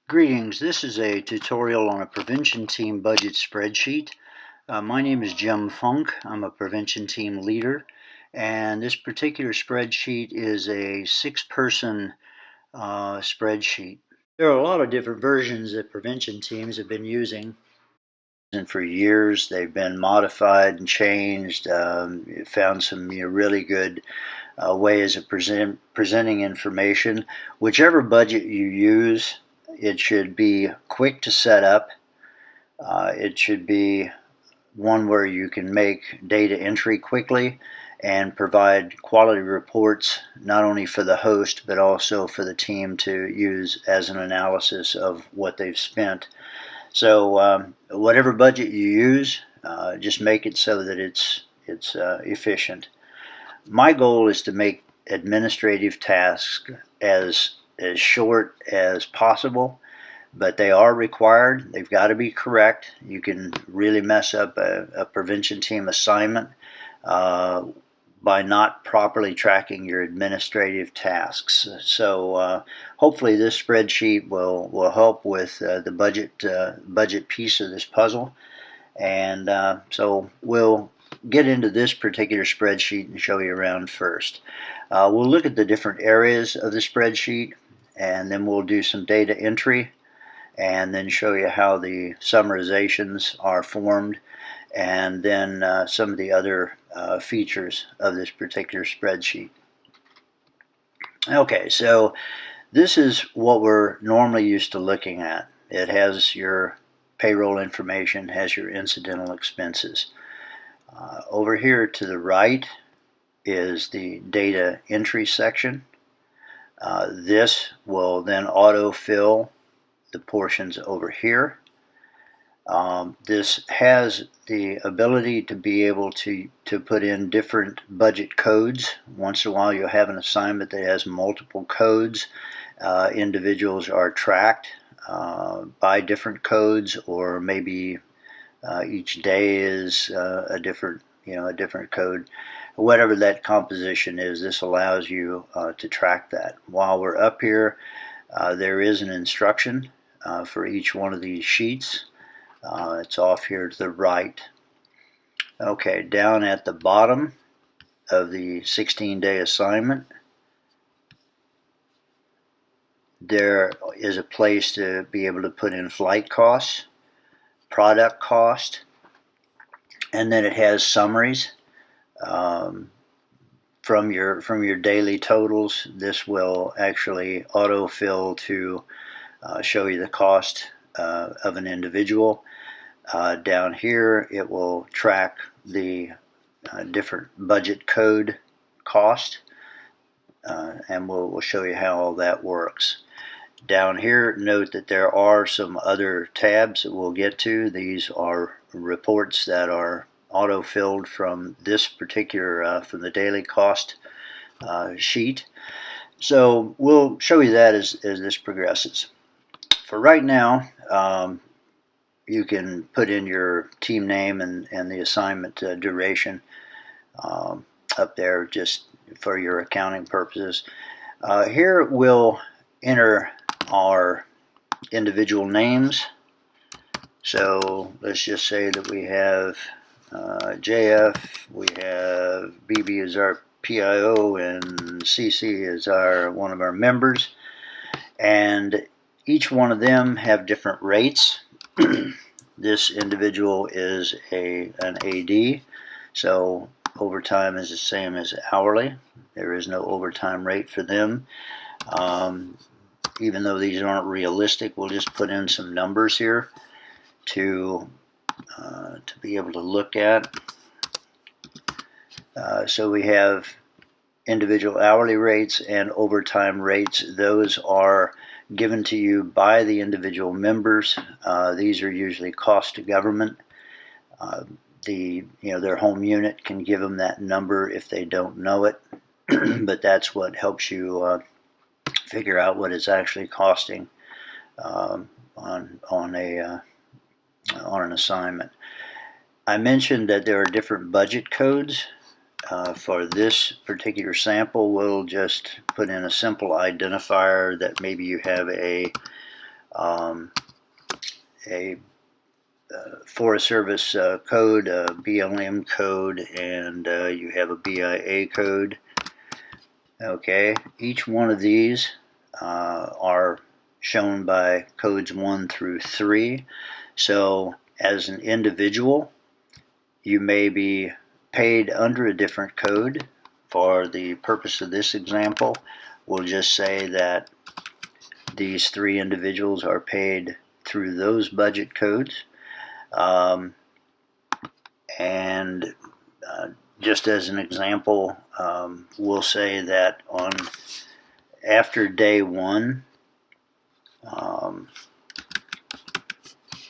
Greetings, this is a tutorial on a prevention team budget spreadsheet. My name is Jim Funk. I'm a prevention team leader, and this particular spreadsheet is a 6-person spreadsheet. There are a lot of different versions that prevention teams have been using, and for years they've been modified and changed. Found some really good ways of presenting information. Whichever budget you use, it should be quick to set up. It should be one where you can make data entry quickly and provide quality reports not only for the host but also for the team to use as an analysis of what they've spent. So whatever budget you use, just make it so that it's efficient. My goal is to make administrative tasks as short as possible, but they are required. They've got to be correct. You can really mess up a prevention team assignment by not properly tracking your administrative tasks. So hopefully this spreadsheet will help with the budget piece of this puzzle. And so we'll get into this particular spreadsheet and show you around first. We'll look at the different areas of the spreadsheet, and then we'll do some data entry, and then show you how the summarizations are formed, and then some of the other features of this particular spreadsheet. Okay, so this is what we're normally used to looking at. It has your payroll information, has your incidental expenses. Over here to the right is the data entry section. This will then autofill the portions over here. This has the ability to be able to put in different budget codes. Once in a while you'll have an assignment that has multiple codes. Individuals are tracked by different codes, or maybe each day is a different code. Whatever that composition is, this allows you to track that. While we're up here, there is an instruction for each one of these sheets. It's off here to the right. Okay, down at the bottom of the 16-day assignment, there is a place to be able to put in flight costs, product cost, and then it has summaries from your daily totals. This will actually autofill to show you the cost of an individual. Down here it will track the different budget code cost, and we'll show you how all that works. Down here, note that there are some other tabs that we'll get to. These are reports that are auto-filled from this particular, from the daily cost sheet. So we'll show you that as this progresses. For right now, you can put in your team name and the assignment duration up there just for your accounting purposes. Here we'll enter our individual names. So let's just say that we have JF, we have BB as our PIO, and CC is one of our members, and each one of them have different rates. This individual is an AD, so overtime is the same as hourly. There is no overtime rate for them. Even though these aren't realistic, we'll just put in some numbers here to be able to look at. So we have individual hourly rates and overtime rates. Those are given to you by the individual members. These are usually cost to government. Their home unit can give them that number if they don't know it, but that's what helps you figure out what it's actually costing on an assignment. I mentioned that there are different budget codes. For this particular sample, we'll just put in a simple identifier that maybe you have a a Forest Service code, a BLM code, and you have a BIA code. Okay, each one of these are shown by codes 1 through 3. So as an individual, you may be paid under a different code. For the purpose of this example, we'll just say that these 3 individuals are paid through those budget codes. And just as an example, we'll say that after day 1,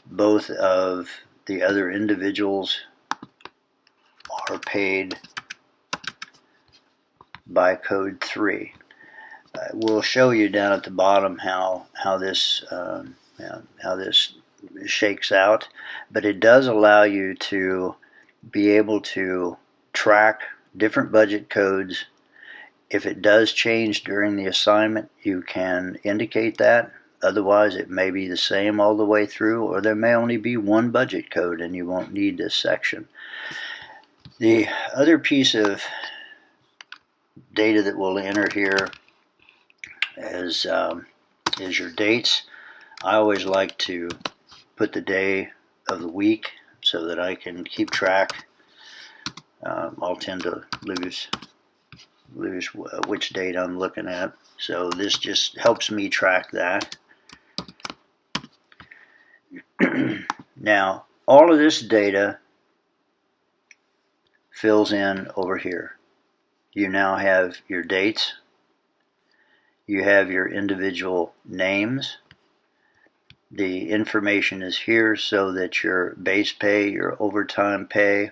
both of the other individuals are paid by code 3. We'll show you down at the bottom how this shakes out, but it does allow you to be able to track different budget codes. If it does change during the assignment, you can indicate that. Otherwise, it may be the same all the way through, or there may only be one budget code and you won't need this section. The other piece of data that we'll enter here is your dates. I always like to put the day of the week so that I can keep track. I'll tend to lose which date I'm looking at, so this just helps me track that. Now, all of this data fills in over here. You now have your dates, you have your individual names. The information is here so that your base pay, your overtime pay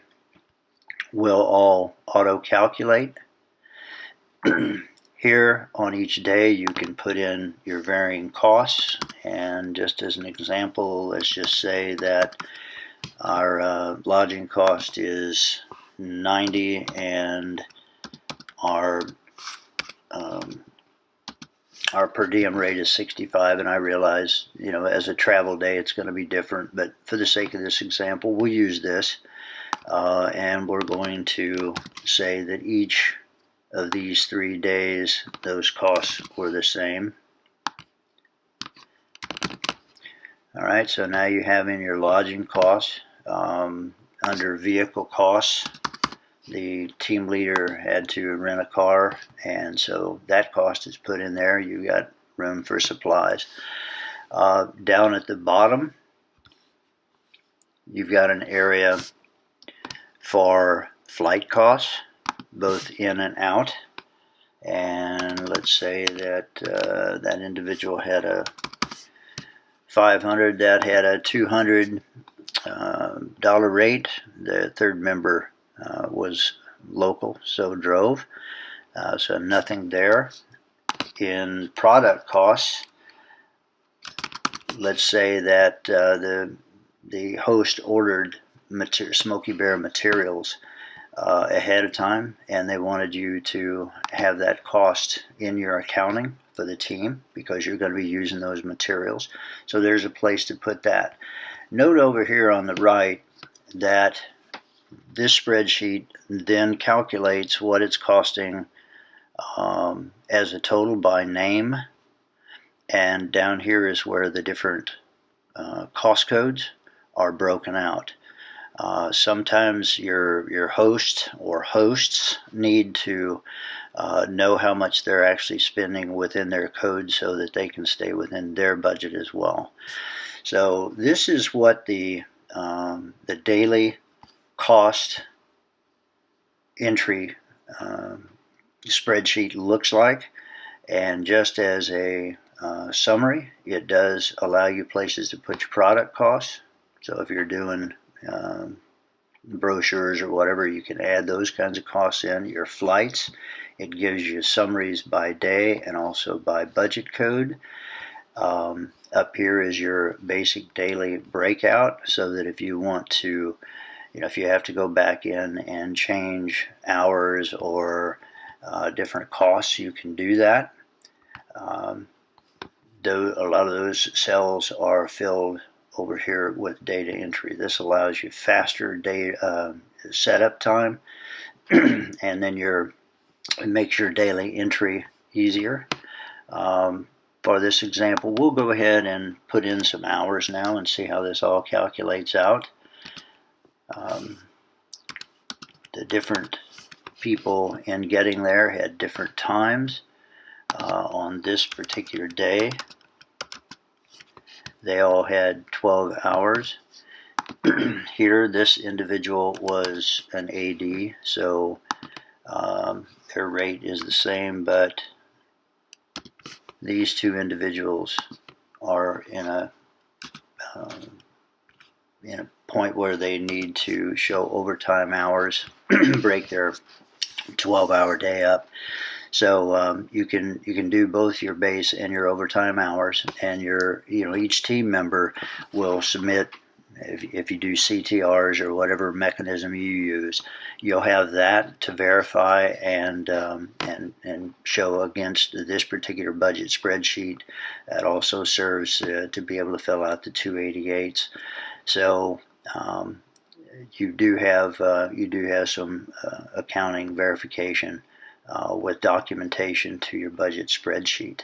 will all auto-calculate. Here on each day you can put in your varying costs, and just as an example, let's just say that our lodging cost is $90 and our per diem rate is $65, and I realize, as a travel day it's going to be different, but for the sake of this example we'll use this, and we're going to say that each of these 3 days those costs were the same. Alright, so now you have in your lodging costs. Under vehicle costs, the team leader had to rent a car, and so that cost is put in there. You got room for supplies. Down at the bottom, you've got an area for flight costs, both in and out. And let's say that that individual had a 500, that had a $200 rate. The third member was local, so drove, so nothing there. In product costs, let's say that the host ordered Smoky Bear materials ahead of time, and they wanted you to have that cost in your accounting for the team because you're going to be using those materials. So there's a place to put that. Note over here on the right that this spreadsheet then calculates what it's costing as a total by name, and down here is where the different cost codes are broken out. Sometimes your host or hosts need to know how much they're actually spending within their code so that they can stay within their budget as well. So this is what the daily cost entry spreadsheet looks like, and just as a summary, it does allow you places to put your product costs. So if you're doing brochures or whatever, you can add those kinds of costs in. Your flights, it gives you summaries by day and also by budget code. Up here is your basic daily breakout, so that if you want to, if you have to go back in and change hours or different costs, you can do that. a lot of those cells are filled over here with data entry. This allows you faster data setup time, and then it makes your daily entry easier. For this example, we'll go ahead and put in some hours now and see how this all calculates out. The different people in getting there had different times. On this particular day, they all had 12 hours. Here, this individual was an AD, so their rate is the same, but these two individuals are in a point where they need to show overtime hours, break their 12-hour day up. So you can do both your base and your overtime hours, and each team member will submit. If you do CTRs or whatever mechanism you use, you'll have that to verify and show against this particular budget spreadsheet. That also serves to be able to fill out the 288s. So you do have some accounting verification with documentation to your budget spreadsheet.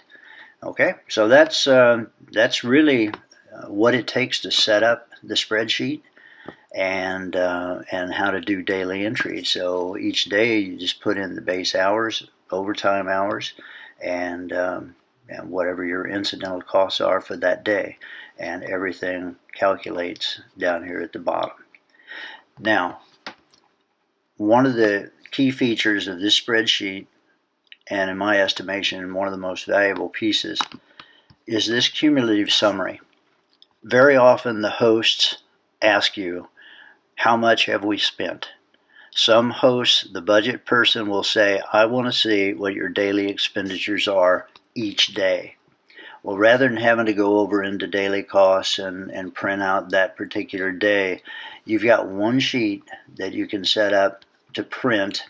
Okay, so that's really what it takes to set up the spreadsheet and how to do daily entry. So each day you just put in the base hours, overtime hours, and whatever your incidental costs are for that day, and everything calculates down here at the bottom. Now, one of the key features of this spreadsheet, and in my estimation one of the most valuable pieces, is this cumulative summary. Very often the hosts ask you, how much have we spent? Some hosts, the budget person, will say, I want to see what your daily expenditures are each day. Well, rather than having to go over into daily costs and print out that particular day, you've got one sheet that you can set up to print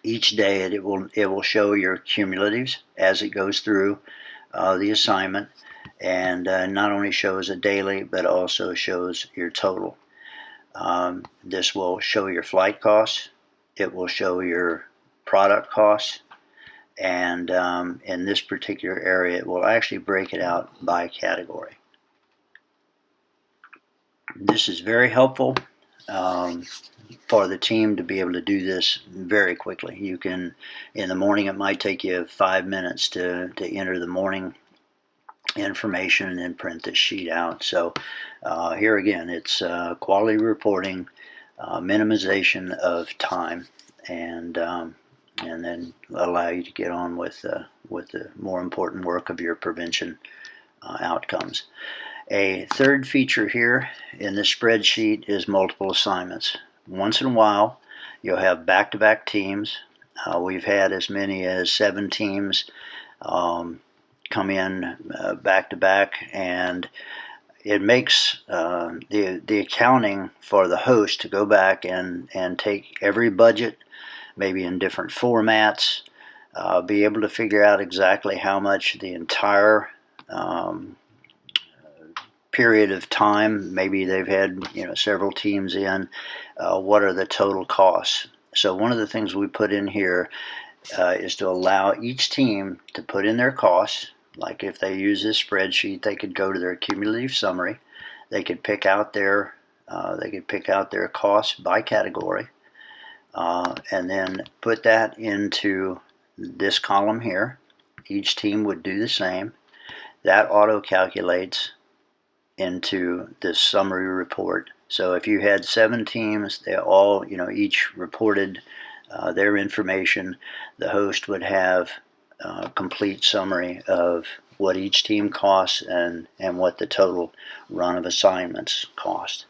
each day. It will show your cumulatives as it goes through the assignment, and not only shows a daily but also shows your total. This will show your flight costs, it will show your product costs, and in this particular area it will actually break it out by category. This is very helpful for the team to be able to do this very quickly. You can, in the morning, it might take you 5 minutes to enter the morning information and then print this sheet out. So here again, it's quality reporting, minimization of time, and then allow you to get on with the more important work of your prevention outcomes. A third feature here in this spreadsheet is multiple assignments. Once in a while, you'll have back-to-back teams. We've had as many as 7 teams come in back-to-back, and it makes the accounting for the host to go back and take every budget, maybe in different formats, be able to figure out exactly how much the entire period of time, maybe they've had several teams in, what are the total costs. So one of the things we put in here is to allow each team to put in their costs. Like if they use this spreadsheet, they could go to their cumulative summary, they could pick out their costs by category, and then put that into this column here. Each team would do the same. That auto calculates into this summary report. So if you had 7 teams, they all, each reported their information, the host would have a complete summary of what each team costs and what the total run of assignments cost.